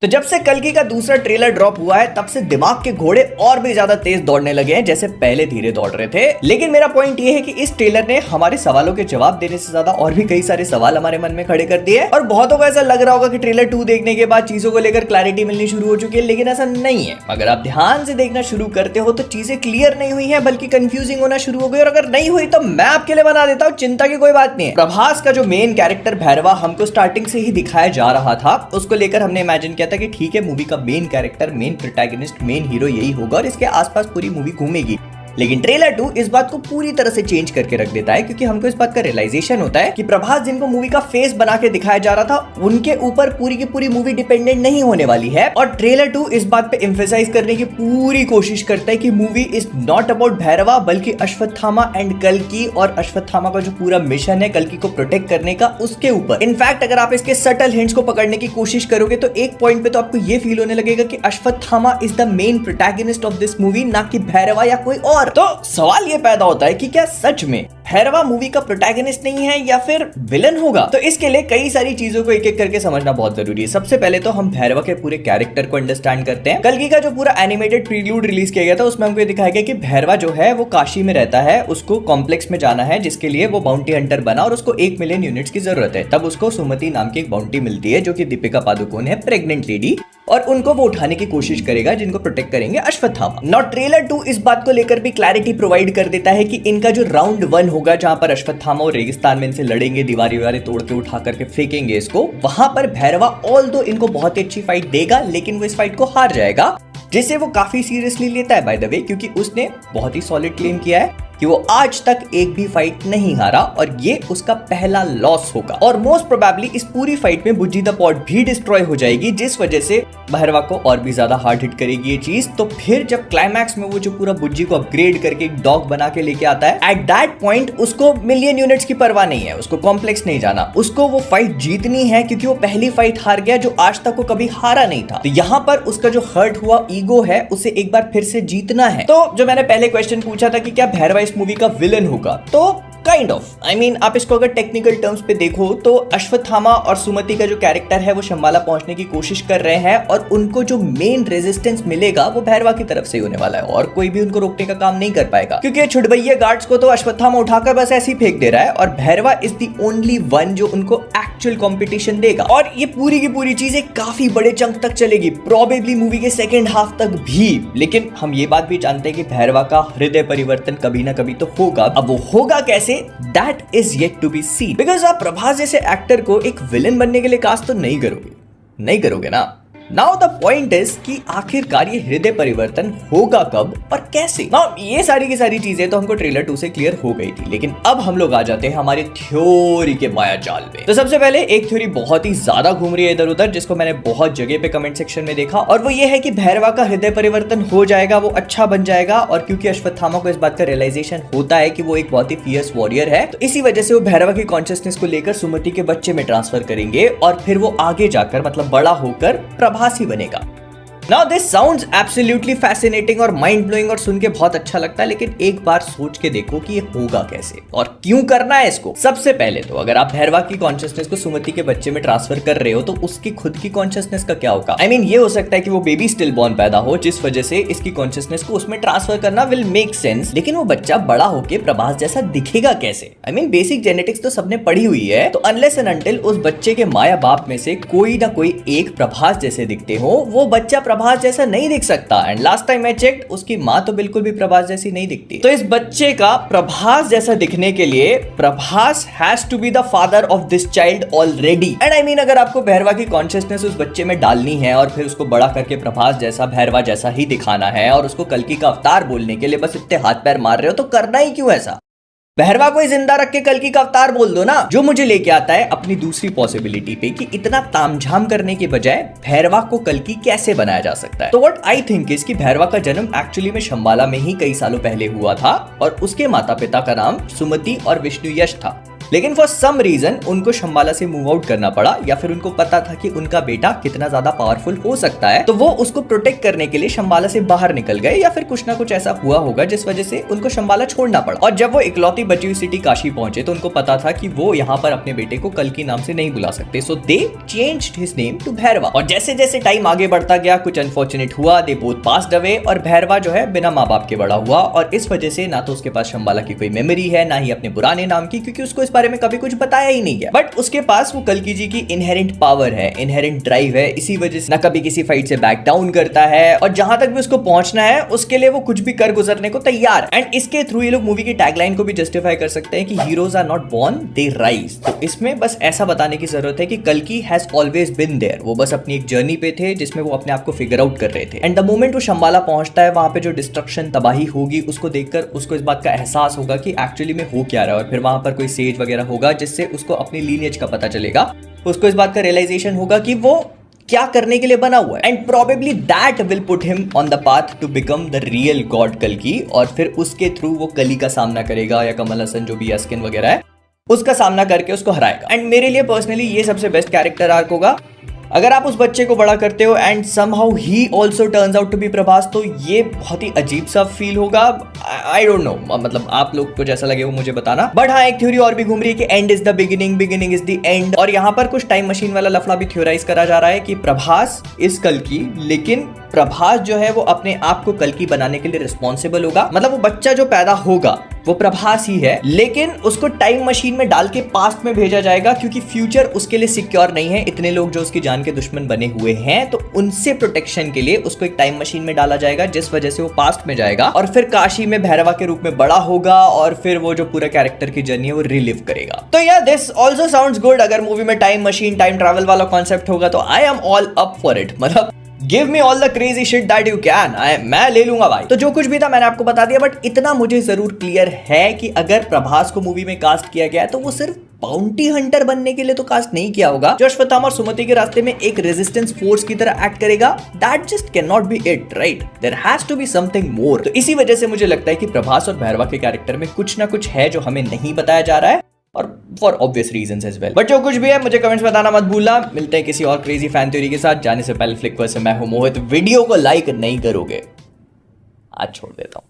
तो जब से कल्कि का दूसरा ट्रेलर ड्रॉप हुआ है तब से दिमाग के घोड़े और भी ज्यादा तेज दौड़ने लगे हैं जैसे पहले धीरे दौड़ रहे थे। लेकिन मेरा पॉइंट ये है कि इस ट्रेलर ने हमारे सवालों के जवाब देने से ज्यादा और भी कई सारे सवाल हमारे मन में खड़े कर दिए। और बहुतों को ऐसा लग रहा होगा कि ट्रेलर 2 देखने के बाद चीजों को लेकर क्लैरिटी मिलनी शुरू हो चुकी है, लेकिन ऐसा नहीं है। अगर आप ध्यान से देखना शुरू करते हो तो चीजें क्लियर नहीं हुई है बल्कि कंफ्यूजिंग होना शुरू हो गई। और अगर नहीं हुई तो मैं आपके लिए बना देता हूँ, चिंता की कोई बात नहीं है। प्रभास का जो मेन कैरेक्टर भैरवा हमको स्टार्टिंग से ही दिखाया जा रहा था, उसको लेकर हमने इमेजिन किया था कि ठीक है, मूवी का main character, main protagonist, main hero यही होगा और इसके आसपास पूरी मूवी घूमेगी। लेकिन ट्रेलर 2 इस बात को पूरी तरह से चेंज करके रख देता है, क्योंकि हमको इस बात का रियलाइजेशन होता है कि प्रभास जिनको मूवी का फेस बना के दिखाया जा रहा था उनके ऊपर पूरी की पूरी मूवी डिपेंडेंट नहीं होने वाली है। और ट्रेलर 2 इस बात पे एम्फेसाइज करने की पूरी कोशिश करता है कि movie is not about Bhairahawa बल्कि अश्वत्थामा एंड कल्कि, और अश्वत्थामा का जो पूरा मिशन है कल्कि को प्रोटेक्ट करने का, उसके ऊपर। इनफैक्ट अगर आप इसके सटल हिंट्स को पकड़ने की कोशिश करोगे तो एक पॉइंट पे तो आपको ये फील होने लगेगा कि Ashwatthama is the main protagonist of this movie, ना कि भैरवा या कोई और। तो सवाल ये पैदा होता है कि क्या सच में भैरवा मूवी का प्रोटैगनिस्ट नहीं है या फिर विलन होगा? तो इसके लिए कई सारी चीजों को एक एक करके समझना बहुत जरूरी है। सबसे पहले तो हम भैरवा के पूरे कैरेक्टर को अंडरस्टैंड करते हैं। कल्कि का जो पूरा एनिमेटेड प्रील्यूड रिलीज किया गया था उसमें हमको दिखाया गया कि भैरवा जो है वो काशी में रहता है, उसको कॉम्प्लेक्स में जाना है जिसके लिए वो बाउंटी हंटर बना और उसको 1 मिलियन यूनिट्स की जरूरत है। तब उसको सुमति नाम की एक बाउंटी मिलती है जो कि दीपिका पादुकोण है, प्रेग्नेंट लेडी, और उनको वो उठाने की कोशिश करेगा जिनको प्रोटेक्ट करेंगे अश्वत्थामा। नॉट ट्रेलर 2 इस बात को लेकर भी क्लैरिटी प्रोवाइड कर देता है कि इनका जो राउंड 1 होगा जहां पर अश्वत्थामा और रेगिस्तान में इनसे लड़ेंगे, दीवारें तोड़ के उठा करके फेंकेंगे इसको, वहां पर भैरवा ऑल्दो इनको बहुत ही अच्छी फाइट देगा लेकिन वो इस फाइट को हार जाएगा, जिसे वो काफी सीरियसली लेता है बाय द वे, क्योंकि उसने बहुत ही सॉलिड क्लेम किया है कि वो आज तक एक भी फाइट नहीं हारा और ये उसका पहला लॉस होगा। और मोस्ट प्रोबेबली इस पूरी फाइट में बुज्जी द पॉट भी डिस्ट्रॉय हो जाएगी, जिस वजह से भैरवा को और भी ज्यादा हार्ड हिट करेगी ये चीज। तो फिर जब क्लाइमैक्स में वो जो पूरा बुज्जी को अपग्रेड करके एक डॉग बना के लेके आता है, एट दैट पॉइंट उसको मिलियन यूनिट्स की परवाह नहीं है, उसको कॉम्प्लेक्स नहीं जाना, उसको वो फाइट जीतनी है क्योंकि वो पहली फाइट हार गया जो आज तक वो कभी हारा नहीं था। तो यहाँ पर उसका जो हर्ट हुआ ईगो है उसे एक बार फिर से जीतना है। तो जो मैंने पहले क्वेश्चन पूछा था कि क्या भैरवा इस मूवी का विलन होगा, तो काइंड ऑफ, आई मीन आप इसको अगर टेक्निकल टर्म्स पे देखो तो अश्वत्थामा और सुमति का जो कैरेक्टर है वो शंबाला पहुंचने की कोशिश कर रहे हैं और उनको जो मेन रेजिस्टेंस मिलेगा वो भैरवा की तरफ से ही होने वाला है और कोई भी उनको रोकने का काम नहीं कर पाएगा, क्योंकि छुटभैया गार्ड्स को तो अश्वत्थामा उठाकर बस ऐसे ही फेंक दे रहा है और Bhairahawa is the only one जो उनको एक्चुअल कॉम्पिटिशन देगा। और ये पूरी की पूरी चीजें काफी बड़े चंक तक चलेगी, प्रोबेबली मूवी के सेकेंड हाफ तक भी। लेकिन हम ये बात भी जानते हैं कि भैरवा का हृदय परिवर्तन कभी ना कभी तो होगा। अब वो होगा कैसे, that is yet to be seen, because आप प्रभास जैसे एक्टर को एक विलन बनने के लिए कास्ट तो नहीं करोगे ना। नाउ द पॉइंट इज कि आखिरकार ये हृदय परिवर्तन होगा कब और कैसे। नाउ ये सारी की सारी चीजें तो हमको ट्रेलर 2 से क्लियर हो गई थी, लेकिन अब हम लोग आ जाते हैं हमारी थ्योरी के माया जाल में। तो सबसे पहले एक थ्योरी बहुत ही ज्यादा घूम रही है इधर उधर, जिसको मैंने बहुत जगह पे कमेंट सेक्शन में देखा, और वो ये है कि भैरवा का हृदय परिवर्तन हो जाएगा, वो अच्छा बन जाएगा, और क्योंकि अश्वत्थामा को इस बात का रियलाइजेशन होता है कि वो एक बहुत ही फियर्स वॉरियर है, तो इसी वजह से वो भैरवा की कॉन्शियसनेस को लेकर सुमति के बच्चे में ट्रांसफर करेंगे और फिर वो आगे जाकर मतलब बड़ा होकर प्रभास ही बनेगा। Now this sounds absolutely fascinating और माइंड ब्लोइंग और सुन के बहुत अच्छा लगता है, लेकिन एक बार सोच के देखो कि ये होगा कैसे और क्यों करना है इसको। सबसे पहले तो अगर आप भैरवा की कॉन्शियसनेस को सुमति के बच्चे में ट्रांसफर कर रहे हो तो उसकी खुद की कॉन्शियसनेस का क्या होगा। I mean, ये हो सकता है कि वो बेबी स्टिल बॉर्न पैदा हो, जिस वजह से इसकी कॉन्शियसनेस को उसमें ट्रांसफर करना विल मेक सेंस, लेकिन वो बच्चा बड़ा होके प्रभास जैसा दिखेगा कैसे। I mean, बेसिक जेनेटिक्स तो सबने पढ़ी हुई है, तो अनलेस एंड अनटिल उस बच्चे के माया बाप में से कोई ना कोई एक प्रभास जैसे दिखते हो, वो बच्चा प्रभास जैसा नहीं दिख सकता। एंड लास्ट टाइम मैं चेक्ड, उसकी माँ तो बिल्कुल भी प्रभास जैसी नहीं दिखती। तो इस बच्चे का प्रभास जैसा दिखने के लिए Prabhas has to be the father of this child already. And I mean, अगर आपको भैरवा की कॉन्शियसनेस उस बच्चे में डालनी है और फिर उसको बड़ा करके प्रभास जैसा, भैरवा जैसा ही दिखाना है और उसको कल्कि का अवतार बोलने के लिए बस इतने हाथ पैर मार रहे हो, तो करना ही क्यों ऐसा। भैरवा को जिंदा रख के कल्कि का अवतार बोल दो ना। जो मुझे लेके आता है अपनी दूसरी पॉसिबिलिटी पे कि इतना तामझाम करने के बजाय भैरवा को कल्कि कैसे बनाया जा सकता है। तो व्हाट आई थिंक इज कि भैरवा का जन्म एक्चुअली में शंबाला में ही कई सालों पहले हुआ था और उसके माता पिता का नाम सुमति और विष्णु यश था। लेकिन फॉर सम रीजन उनको शंबाला से मूव आउट करना पड़ा, या फिर उनको पता था कि उनका बेटा कितना ज्यादा पावरफुल हो सकता है, तो वो उसको प्रोटेक्ट करने के लिए शंबाला से बाहर निकल गए, या फिर कुछ ना कुछ ऐसा हुआ होगा जिस वजह से उनको शंबाला छोड़ना पड़ा। और जब वो इकलौती बची हुई सिटी काशी पहुंचे तो उनको पता था कि वो यहाँ पर अपने बेटे को कल्कि नाम से नहीं बुला सकते, सो they changed his name to Bhairahawa. और जैसे जैसे टाइम आगे बढ़ता गया कुछ अनफॉर्चुनेट हुआ, दे बोथ पास्ड अवे, और भैरवा जो है बिना माँ बाप के बड़ा हुआ, और इस वजह से ना तो उसके पास शंबाला की कोई मेमोरी है, ना ही अपने पुराने नाम की, क्योंकि उसको इस बारे में कभी कुछ बताया ही नहीं है। बट उसके पास वो कल्कि जी की इनहेरेंट पावर है, इनहेरेंट ड्राइव है, इसी वजह से ना कभी किसी फाइट से बैक डाउन करता है, और जहां तक भी उसको पहुंचना है उसके लिए वो कुछ भी कर गुजरने को तैयार। एंड इसके थ्रू ये लोग मूवी की टैगलाइन को भी जस्टिफाई कर सकते हैं कि heroes are not born, they rise. तो इसमें बस ऐसा बताने की जरूरत है कि कल्कि हैज ऑलवेज बिन देयर, वो बस अपनी एक जर्नी पे थे जिसमें वो अपने आप को फिगर आउट कर रहे थे। एंड द मोमेंट वो शंबाला पहुंचता है, वहां पे जो डिस्ट्रक्शन तबाही होगी उसको देखकर उसको इस बात का एहसास होगा कि एक्चुअली में हो क्या रहा है, और फिर वहां पर कोई सेज वगैरह होगा जिससे उसको अपनी लीनियज का पता चलेगा, उसको इस बात का रियलाइजेशन होगा कि वो क्या करने के लिए बना हुआ है। And probably that will put him on the path to become the real god कल्कि, और फिर उसके थ्रू वो कली का सामना करेगा, या कमल हसन जो भी यास्किन वगैरह है उसका सामना करके उसको हराएगा। एंड मेरे लिए पर्सनली ये सबसे बेस्ट कैरेक्टर आर्क होगा। अगर आप उस बच्चे को बड़ा करते हो एंड समहाउ ही also turns out to be Prabhas, तो ये बहुत ही अजीब सा फील होगा। आई डोंट नो, मतलब आप लोग को जैसा लगे वो मुझे बताना। बट हाँ, एक थ्योरी और भी घूम रही है कि and is the beginning, beginning is the end, और यहाँ पर कुछ टाइम मशीन वाला लफड़ा भी थ्योराइज करा जा रहा है कि प्रभास इज कल्कि, लेकिन प्रभास जो है वो अपने आप को कल्कि बनाने के लिए रिस्पॉन्सिबल होगा। मतलब वो बच्चा जो पैदा होगा वो प्रभास ही है, लेकिन उसको टाइम मशीन में डाल के पास्ट में भेजा जाएगा, क्योंकि फ्यूचर उसके लिए सिक्योर नहीं है। इतने लोग जो उसकी जान के दुश्मन बने हुए हैं, तो उनसे प्रोटेक्शन के लिए उसको एक टाइम मशीन में डाला जाएगा, जिस वजह से वो पास्ट में जाएगा और फिर काशी में भैरवा के रूप में बड़ा होगा, और फिर वो जो पूरा कैरेक्टर की जर्नी है वो रिलिव करेगा। तो yeah this also sounds good. अगर मूवी में टाइम मशीन, टाइम ट्रैवल वाला कॉन्सेप्ट होगा तो I am all up for it. मतलब give me all the crazy shit that you can, मैं ले लूंगा भाई। तो जो कुछ भी था मैंने आपको बता दिया, बट इतना मुझे जरूर क्लियर है कि अगर प्रभास को मूवी में कास्ट किया गया है तो वो सिर्फ बाउंटी हंटर बनने के लिए तो कास्ट नहीं किया होगा। जो अश्वत्थामा और सुमति के रास्ते में एक रेजिस्टेंस फोर्स की तरह एक्ट करेगा, that just can not be it, right? There has to be something more. तो इसी वजह से मुझे लगता है कि प्रभास और भैरवा के कैरेक्टर में कुछ ना कुछ है जो हमें नहीं बताया जा रहा है, और for obvious reasons as well. But जो कुछ भी है मुझे कमेंट्स बताना मत भूलना। मिलते हैं किसी और क्रेजी फैन थ्योरी के साथ। जाने से पहले फ्लिकवर से मैं हूं मोहित। वीडियो को लाइक नहीं करोगे, आज छोड़ देता हूं।